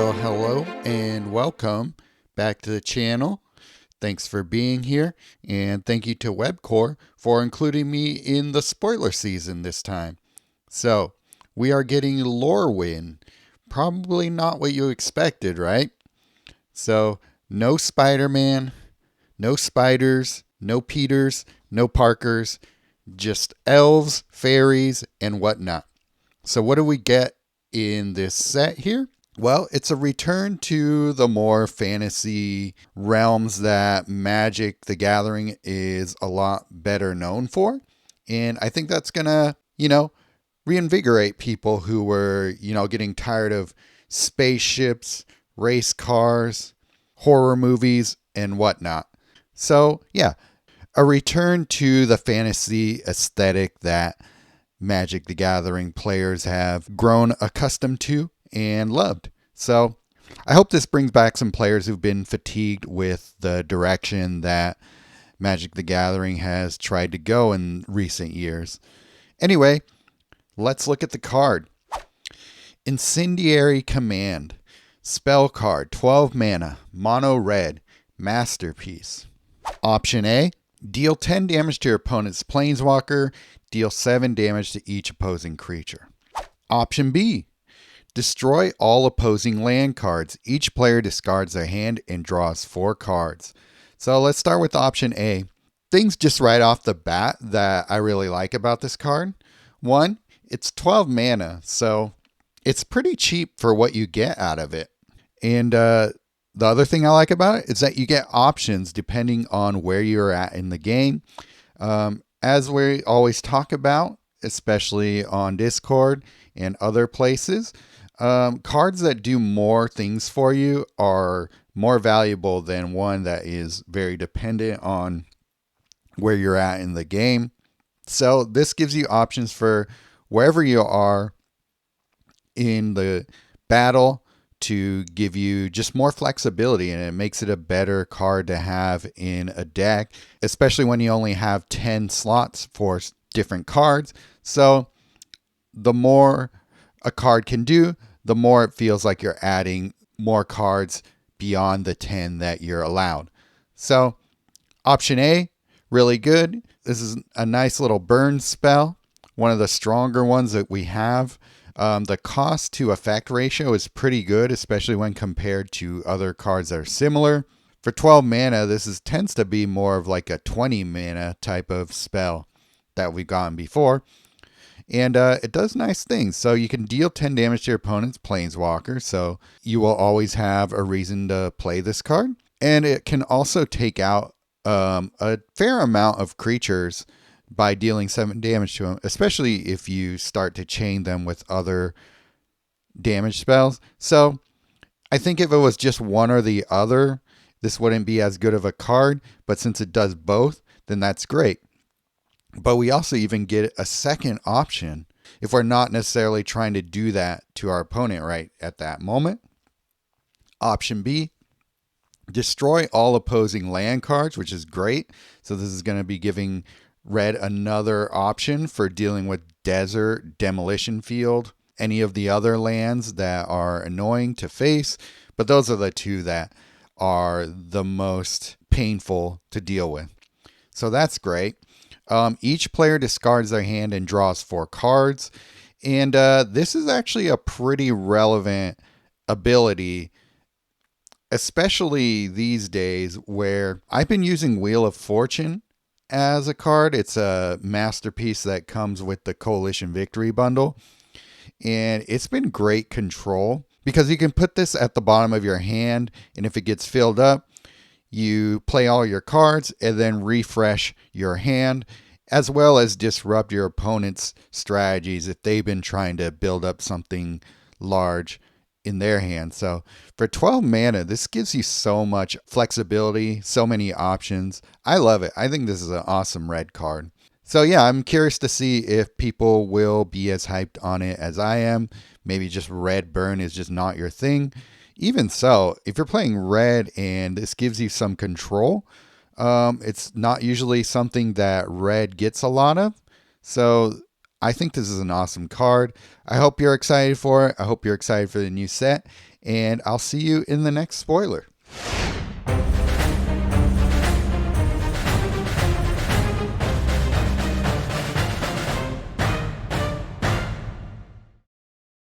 Well, hello and welcome back to the channel. Thanks for being here, and thank you to Webcore for including me in the spoiler season this time. So, we are getting Lorwyn. Probably not what you expected, right? So, no Spider-Man, no spiders, no Peters, no Parkers, just elves, fairies, and whatnot. So, what do we get in this set here? Well, it's a return to the more fantasy realms that Magic the Gathering is a lot better known for. And I think that's going to, reinvigorate people who were, getting tired of spaceships, race cars, horror movies, and whatnot. So, yeah, a return to the fantasy aesthetic that Magic the Gathering players have grown accustomed to and loved. So I hope this brings back some players who've been fatigued with the direction that Magic the Gathering has tried to go in recent years. Anyway, let's look at the card. Incendiary Command. Spell card, 12 mana, mono red, masterpiece. Option A, deal 10 damage to your opponent's planeswalker, deal 7 damage to each opposing creature. Option B, destroy all opposing land cards. Each player discards their hand and draws 4 cards. So let's start with option A. Things just right off the bat that I really like about this card. One, it's 12 mana, so it's pretty cheap for what you get out of it. And the other thing I like about it is that you get options depending on where you're at in the game. As we always talk about, especially on Discord and other places, cards that do more things for you are more valuable than one that is very dependent on where you're at in the game. So this gives you options for wherever you are in the battle to give you just more flexibility, and it makes it a better card to have in a deck, especially when you only have 10 slots for different cards. So the more a card can do, the more it feels like you're adding more cards beyond the 10 that you're allowed. So option A, really good. This is a nice little burn spell, one of the stronger ones that we have. The cost to effect ratio is pretty good, especially when compared to other cards that are similar. For 12 mana, this tends to be more of like a 20 mana type of spell that we've gotten before. And it does nice things. So you can deal 10 damage to your opponent's planeswalker, so you will always have a reason to play this card. And it can also take out a fair amount of creatures by dealing 7 damage to them, especially if you start to chain them with other damage spells. So I think if it was just one or the other, this wouldn't be as good of a card, but since it does both, then that's great. But we also even get a second option if we're not necessarily trying to do that to our opponent right at that moment. Option B, destroy all opposing land cards, which is great. So this is going to be giving red another option for dealing with desert, demolition field, any of the other lands that are annoying to face. But those are the two that are the most painful to deal with. So that's great. Each player discards their hand and draws 4 cards. And this is actually a pretty relevant ability, especially these days where I've been using Wheel of Fortune as a card. It's a masterpiece that comes with the Coalition Victory bundle. And it's been great control because you can put this at the bottom of your hand, and if it gets filled up, you play all your cards and then refresh your hand, as well as disrupt your opponent's strategies if they've been trying to build up something large in their hand. So for 12 mana, this gives you so much flexibility, so many options. I love it. I think this is an awesome red card. So yeah, I'm curious to see if people will be as hyped on it as I am. Maybe just red burn is just not your thing. Even so, if you're playing red and this gives you some control, it's not usually something that red gets a lot of. So I think this is an awesome card. I hope you're excited for it. I hope you're excited for the new set. And I'll see you in the next spoiler.